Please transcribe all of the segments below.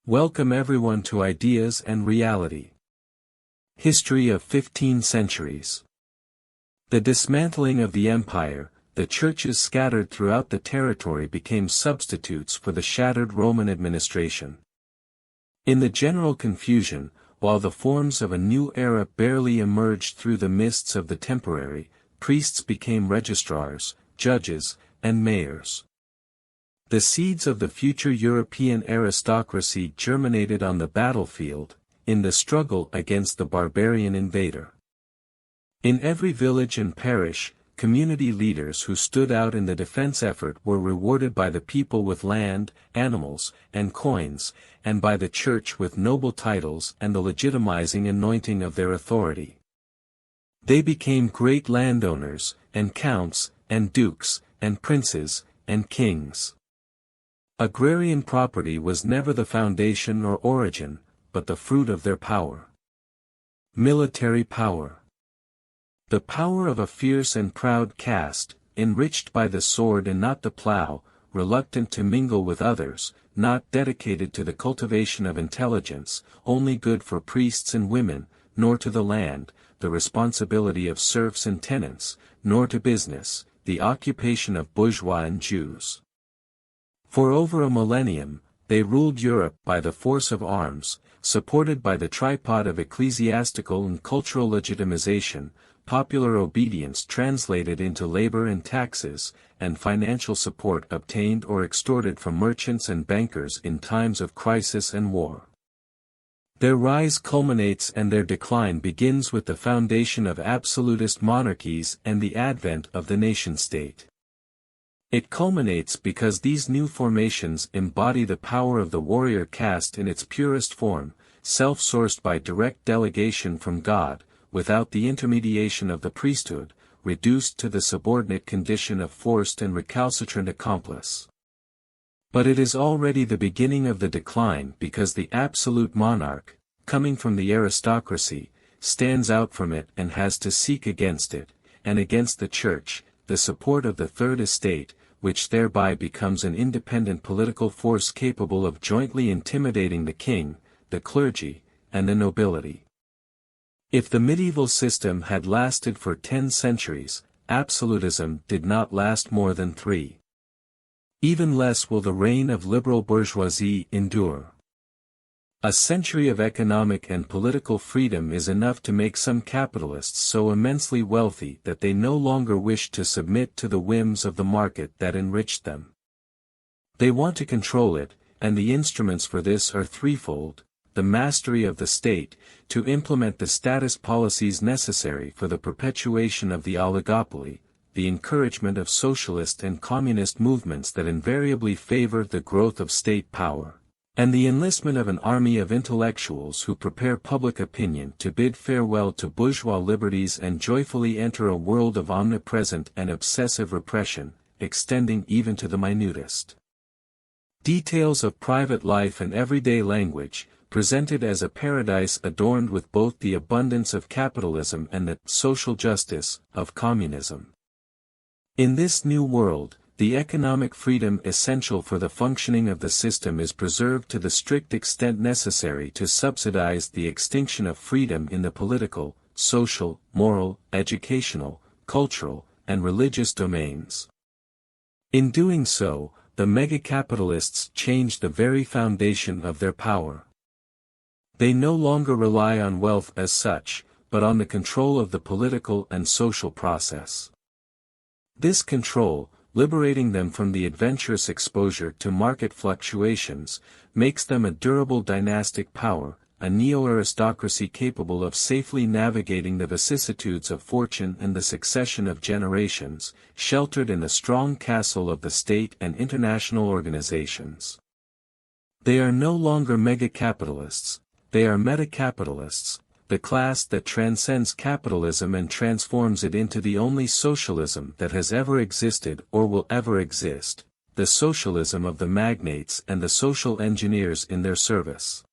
Welcome everyone to Ideas and Reality. History of 15 centuries. The dismantling of the empire, the churches scattered throughout the territory became substitutes for the shattered Roman administration. In the general confusion, while the forms of a new era barely emerged through the mists of the temporary, priests became registrars, judges, and mayors. The seeds of the future European aristocracy germinated on the battlefield, in the struggle against the barbarian invader. In every village and parish, community leaders who stood out in the defense effort were rewarded by the people with land, animals, and coins, and by the church with noble titles and the legitimizing anointing of their authority. They became great landowners, and counts, and dukes, and princes, and kings. Agrarian property was never the foundation or origin, but the fruit of their power. Military power. The power of a fierce and proud caste, enriched by the sword and not the plough, reluctant to mingle with others, not dedicated to the cultivation of intelligence, only good for priests and women, nor to the land, the responsibility of serfs and tenants, nor to business, the occupation of bourgeois and Jews. For over a millennium, they ruled Europe by the force of arms, supported by the tripod of ecclesiastical and cultural legitimization, popular obedience translated into labor and taxes, and financial support obtained or extorted from merchants and bankers in times of crisis and war. Their rise culminates and their decline begins with the foundation of absolutist monarchies and the advent of the nation-state. It culminates because these new formations embody the power of the warrior caste in its purest form, self-sourced by direct delegation from God, without the intermediation of the priesthood, reduced to the subordinate condition of forced and recalcitrant accomplice. But it is already the beginning of the decline because the absolute monarch, coming from the aristocracy, stands out from it and has to seek against it, and against the church, the support of the third estate, which thereby becomes an independent political force capable of jointly intimidating the king, the clergy, and the nobility. If the medieval system had lasted for 10 centuries, absolutism did not last more than 3. Even less will the reign of liberal bourgeoisie endure. A century of economic and political freedom is enough to make some capitalists so immensely wealthy that they no longer wish to submit to the whims of the market that enriched them. They want to control it, and the instruments for this are threefold: the mastery of the state, to implement the status policies necessary for the perpetuation of the oligopoly, the encouragement of socialist and communist movements that invariably favor the growth of state power, and the enlistment of an army of intellectuals who prepare public opinion to bid farewell to bourgeois liberties and joyfully enter a world of omnipresent and obsessive repression, extending even to the minutest details of private life and everyday language, presented as a paradise adorned with both the abundance of capitalism and the social justice of communism. In this new world, the economic freedom essential for the functioning of the system is preserved to the strict extent necessary to subsidize the extinction of freedom in the political, social, moral, educational, cultural, and religious domains. In doing so, the mega-capitalists change the very foundation of their power. They no longer rely on wealth as such, but on the control of the political and social process. This control, liberating them from the adventurous exposure to market fluctuations, makes them a durable dynastic power, a neo-aristocracy capable of safely navigating the vicissitudes of fortune and the succession of generations, sheltered in the strong castle of the state and international organizations. They are no longer mega-capitalists, they are meta-capitalists, the class that transcends capitalism and transforms it into the only socialism that has ever existed or will ever exist, the socialism of the magnates and the social engineers in their service.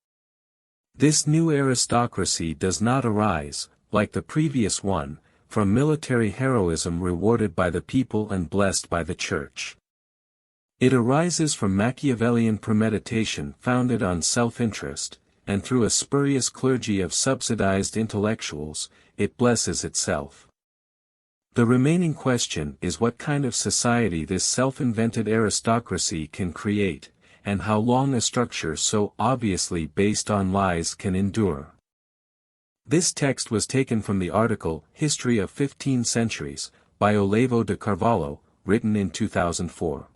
This new aristocracy does not arise, like the previous one, from military heroism rewarded by the people and blessed by the church. It arises from Machiavellian premeditation founded on self-interest, and through a spurious clergy of subsidized intellectuals, it blesses itself. The remaining question is what kind of society this self-invented aristocracy can create, and how long a structure so obviously based on lies can endure. This text was taken from the article History of 15 Centuries, by Olavo de Carvalho, written in 2004.